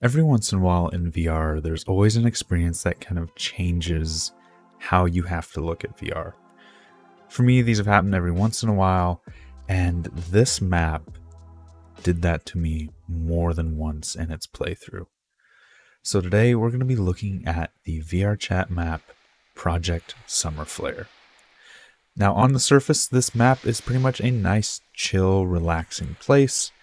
Every once in a while in VR, there's always an experience that kind of changes how you have to look at VR. For me, these have happened every once in a while, and this map did that to me more than once in its playthrough. So today we're going to be looking at the VR chat map, Project Summer Flare. Now on the surface, this map is pretty much a nice, chill, relaxing place.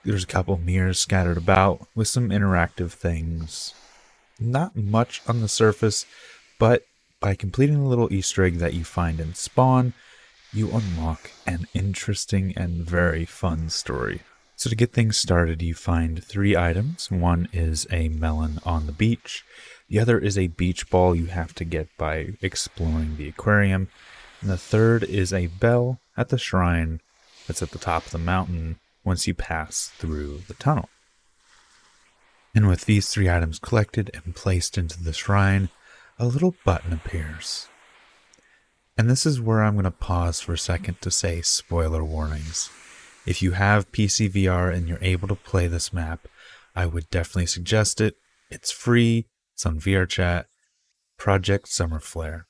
There's a couple mirrors scattered about with some interactive things. Not much on the surface, but by completing the little Easter egg that you find in Spawn, you unlock an interesting and very fun story. So to get things started, you find 3 items. One is a melon on the beach. The other is a beach ball you have to get by exploring the aquarium. And the third is a bell at the shrine that's at the top of the mountain once you pass through the tunnel. And with these 3 items collected and placed into the shrine, a little button appears. And this is where I'm going to pause for a second to say spoiler warnings. If you have PC VR and you're able to play this map, I would definitely suggest it. It's free, it's on VR chat, Project Summer Flare.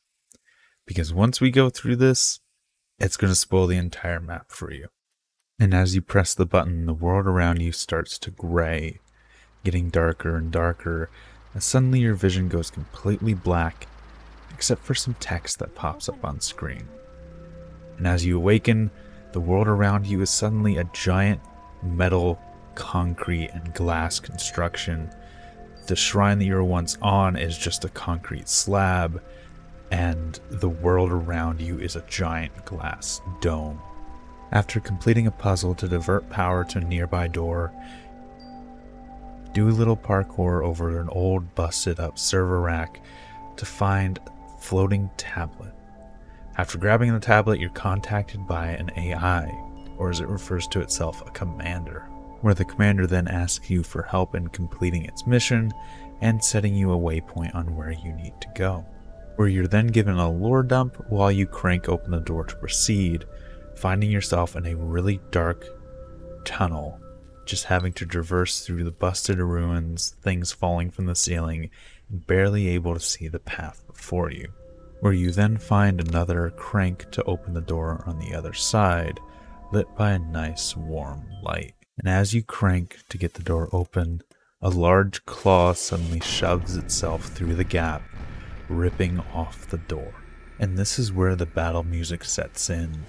Because once we go through this, it's going to spoil the entire map for you. And as you press the button, the world around you starts to gray, getting darker and darker, and suddenly your vision goes completely black, except for some text that pops up on screen. And as you awaken, the world around you is suddenly a giant metal, concrete, and glass construction. The shrine that you were once on is just a concrete slab, and the world around you is a giant glass dome. After completing a puzzle to divert power to a nearby door, do a little parkour over an old busted up server rack to find a floating tablet. After grabbing the tablet, you're contacted by an AI, or as it refers to itself, a commander, where the commander then asks you for help in completing its mission and setting you a waypoint on where you need to go, where you're then given a lore dump while you crank open the door to proceed, finding yourself in a really dark tunnel, just having to traverse through the busted ruins, things falling from the ceiling, and barely able to see the path before you, where you then find another crank to open the door on the other side, lit by a nice warm light. And as you crank to get the door open, a large claw suddenly shoves itself through the gap, ripping off the door. And this is where the battle music sets in,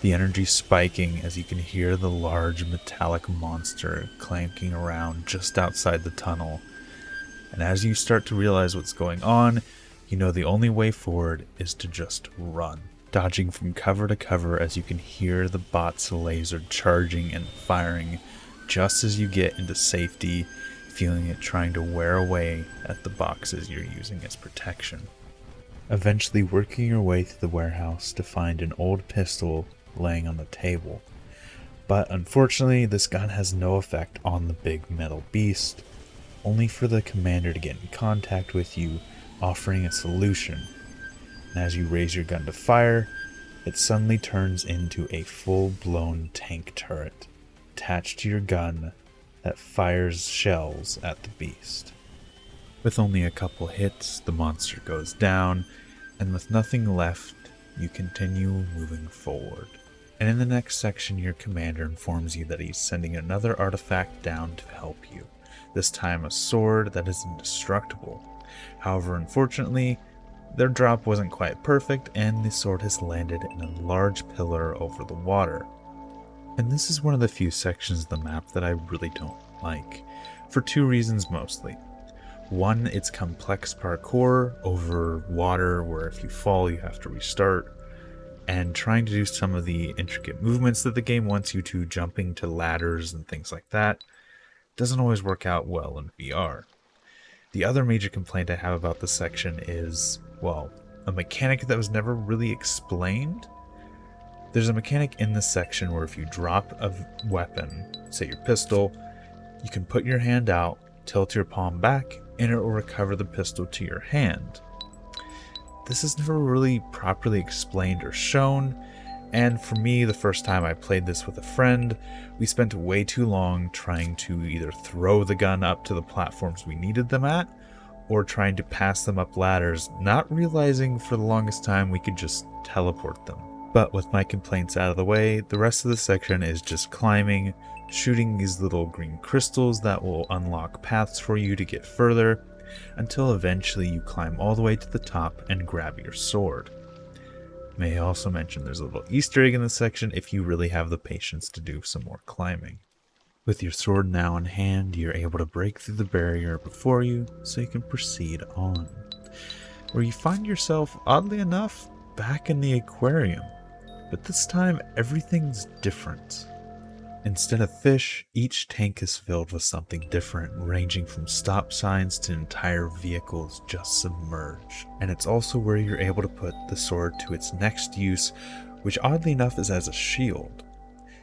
the energy spiking as you can hear the large metallic monster clanking around just outside the tunnel. And as you start to realize what's going on, you know the only way forward is to just run, dodging from cover to cover as you can hear the bot's laser charging and firing just as you get into safety, feeling it trying to wear away at the boxes you're using as protection. Eventually working your way through the warehouse to find an old pistol laying on the table. But unfortunately, this gun has no effect on the big metal beast, only for the commander to get in contact with you, offering a solution. And as you raise your gun to fire, it suddenly turns into a full-blown tank turret attached to your gun that fires shells at the beast. With only a couple hits, the monster goes down, and with nothing left, you continue moving forward. And in the next section, your commander informs you that he's sending another artifact down to help you, this time a sword that is indestructible. However, unfortunately, their drop wasn't quite perfect, and the sword has landed in a large pillar over the water. And this is one of the few sections of the map that I really don't like, for 2 reasons mostly. One, it's complex parkour over water where if you fall you have to restart, and trying to do some of the intricate movements that the game wants you to, jumping to ladders and things like that, doesn't always work out well in VR. The other major complaint I have about this section is, well, a mechanic that was never really explained. There's a mechanic in this section where if you drop a weapon, say your pistol, you can put your hand out, tilt your palm back, and it will recover the pistol to your hand. This is never really properly explained or shown, And for me, the first time I played this with a friend, we spent way too long trying to either throw the gun up to the platforms we needed them at, or trying to pass them up ladders, not realizing for the longest time we could just teleport them. But with my complaints out of the way, the rest of the section is just climbing, shooting these little green crystals that will unlock paths for you to get further, until eventually you climb all the way to the top and grab your sword. May I also mention there's a little Easter egg in this section if you really have the patience to do some more climbing. With your sword now in hand, you're able to break through the barrier before you so you can proceed on, where you find yourself, oddly enough, back in the aquarium, but this time everything's different. Instead of fish, each tank is filled with something different, ranging from stop signs to entire vehicles just submerged. And it's also where you're able to put the sword to its next use, which oddly enough is as a shield.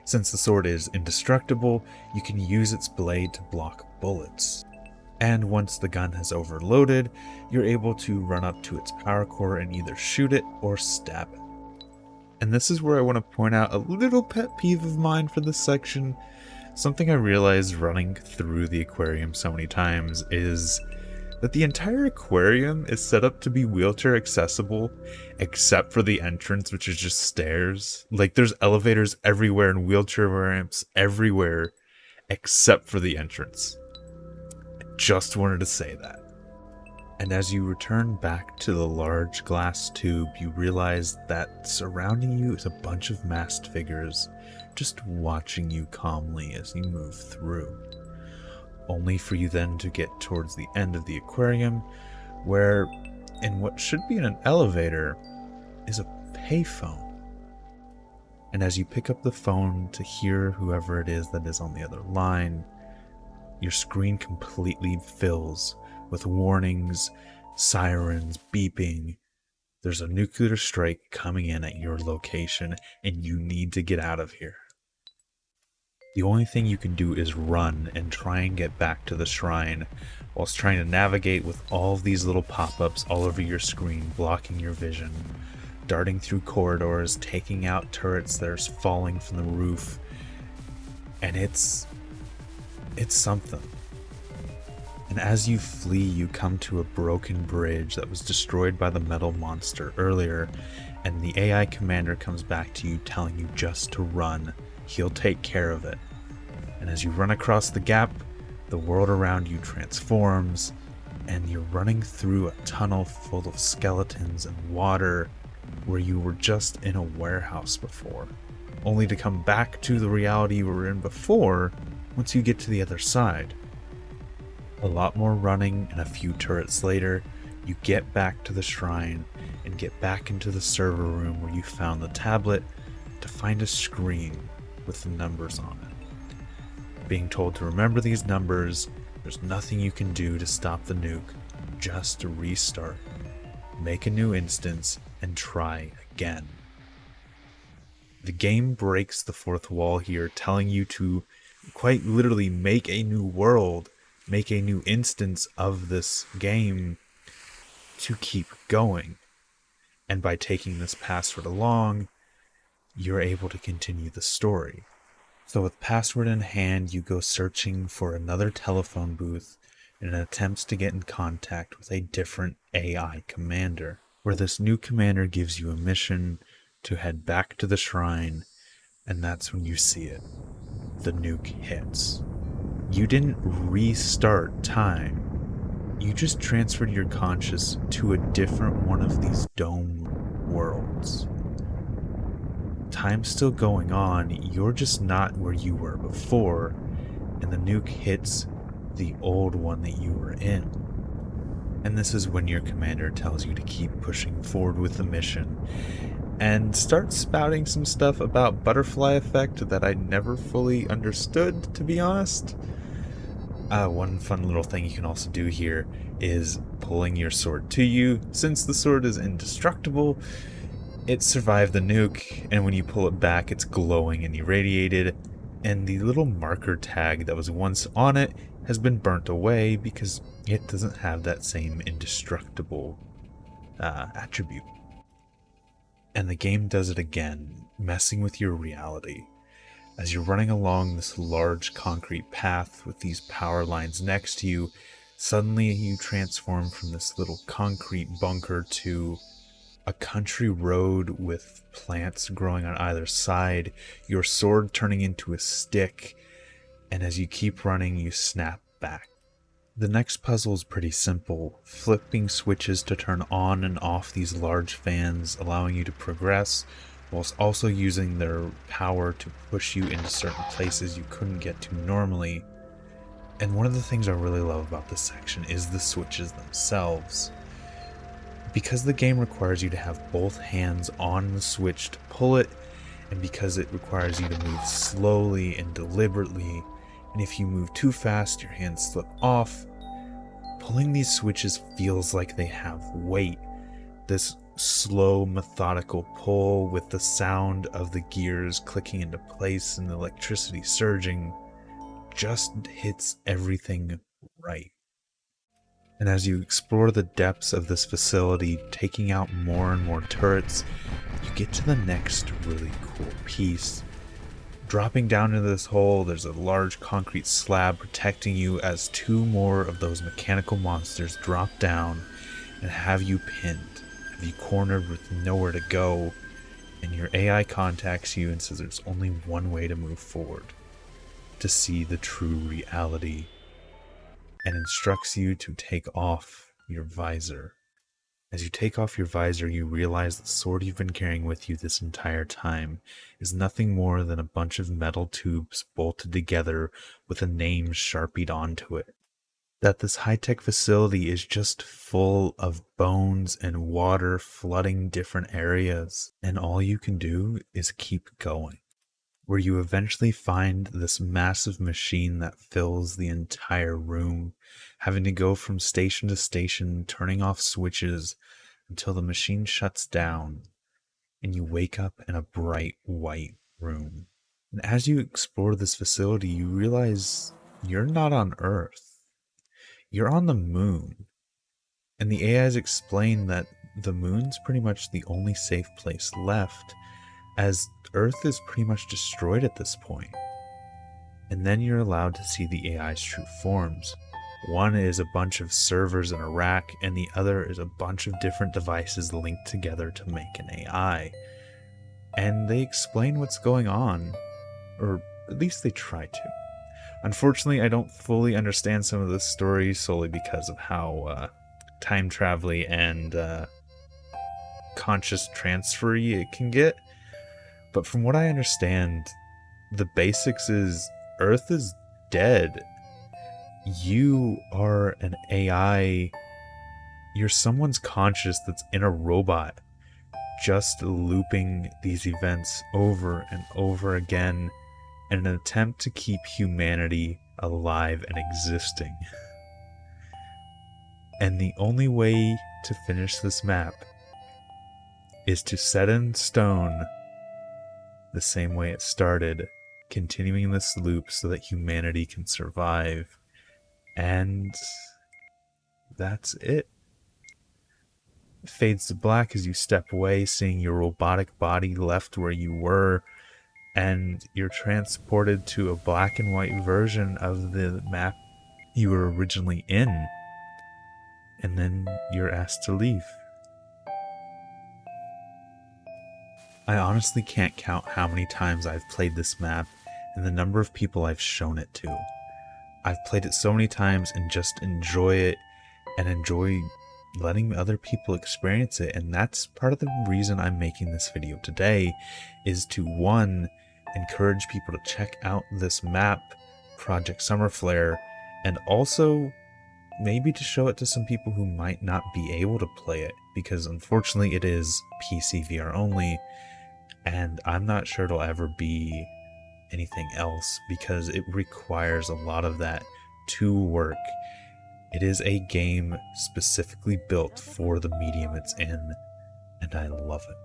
Since the sword is indestructible, you can use its blade to block bullets. And once the gun has overloaded, you're able to run up to its power core and either shoot it or stab it. And this is where I want to point out a little pet peeve of mine for this section. Something I realized running through the aquarium so many times is that the entire aquarium is set up to be wheelchair accessible, except for the entrance, which is just stairs. Like, there's elevators everywhere and wheelchair ramps everywhere, except for the entrance. I just wanted to say that. And as you return back to the large glass tube, you realize that surrounding you is a bunch of masked figures, just watching you calmly as you move through. Only for you then to get towards the end of the aquarium, where, in what should be an elevator, is a payphone. And as you pick up the phone to hear whoever it is that is on the other line, your screen completely fills with warnings, sirens, beeping. There's a nuclear strike coming in at your location, and you need to get out of here. The only thing you can do is run and try and get back to the shrine, whilst trying to navigate with all of these little pop-ups all over your screen, blocking your vision, darting through corridors, taking out turrets that are falling from the roof, and it's something. And as you flee, you come to a broken bridge that was destroyed by the metal monster earlier, and the AI commander comes back to you telling you just to run. He'll take care of it. And as you run across the gap, the world around you transforms, and you're running through a tunnel full of skeletons and water where you were just in a warehouse before, only to come back to the reality you were in before once you get to the other side. A lot more running, and a few turrets later, you get back to the shrine and get back into the server room where you found the tablet to find a screen with the numbers on it. Being told to remember these numbers, there's nothing you can do to stop the nuke, just to restart, make a new instance, and try again. The game breaks the fourth wall here, telling you to quite literally make a new world, make a new instance of this game to keep going. And by taking this password along, you're able to continue the story. So with password in hand, you go searching for another telephone booth in an attempt to get in contact with a different AI commander, where this new commander gives you a mission to head back to the shrine, and that's when you see it. The nuke hits. You didn't restart time. You just transferred your conscious to a different one of these dome worlds. Time's still going on, you're just not where you were before, and the nuke hits the old one that you were in. And this is when your commander tells you to keep pushing forward with the mission, and starts spouting some stuff about butterfly effect that I never fully understood, to be honest. One fun little thing you can also do here is pulling your sword to you. Since the sword is indestructible, it survived the nuke, and when you pull it back, it's glowing and irradiated, and the little marker tag that was once on it has been burnt away because it doesn't have that same indestructible attribute. And the game does it again. messing with your reality. As you're running along this large concrete path with these power lines next to you, suddenly you transform from this little concrete bunker to a country road with plants growing on either side, your sword turning into a stick, and as you keep running, you snap back. The next puzzle is pretty simple, flipping switches to turn on and off these large fans, allowing you to progress, whilst also using their power to push you into certain places you couldn't get to normally. And one of the things I really love about this section is the switches themselves. Because the game requires you to have both hands on the switch to pull it, and because it requires you to move slowly and deliberately, and if you move too fast, your hands slip off, pulling these switches feels like they have weight. This slow, methodical pull with the sound of the gears clicking into place and the electricity surging just hits everything right. And as you explore the depths of this facility, taking out more and more turrets, you get to the next really cool piece. Dropping down into this hole, there's a large concrete slab protecting you as two more of those mechanical monsters drop down and have you pinned, have you cornered with nowhere to go, and your AI contacts you and says there's only one way to move forward, to see the true reality, and instructs you to take off your visor. As you take off your visor, you realize the sword you've been carrying with you this entire time is nothing more than a bunch of metal tubes bolted together with a name sharpied onto it. That this high-tech facility is just full of bones and water flooding different areas, and all you can do is keep going. Where you eventually find this massive machine that fills the entire room, having to go from station to station, turning off switches until the machine shuts down, and you wake up in a bright white room. And as you explore this facility, you realize you're not on Earth. You're on the moon. And the AIs explain that the moon's pretty much the only safe place left, as Earth is pretty much destroyed at this point. And then you're allowed to see the AI's true forms. One is a bunch of servers in a rack, and the other is a bunch of different devices linked together to make an AI. And they explain what's going on, or at least they try to. Unfortunately, I don't fully understand some of this story solely because of how time travel-y and conscious transfer-y it can get. But from what I understand, the basics is Earth is dead. You are an AI. You're someone's conscious that's in a robot, just looping these events over and over again in an attempt to keep humanity alive and existing. And the only way to finish this map is to set in stone the same way it started, continuing this loop so that humanity can survive. And that's it. It fades to black as you step away, seeing your robotic body left where you were, and you're transported to a black and white version of the map you were originally in, and then you're asked to leave. I honestly can't count how many times I've played this map and the number of people I've shown it to. I've played it so many times and just enjoy it and enjoy letting other people experience it, and that's part of the reason I'm making this video today, is to, one, encourage people to check out this map, Project Summer Flare, and also maybe to show it to some people who might not be able to play it, because unfortunately it is PC VR only, and I'm not sure it'll ever be anything else because it requires a lot of that to work. It is a game specifically built for the medium it's in, and I love it.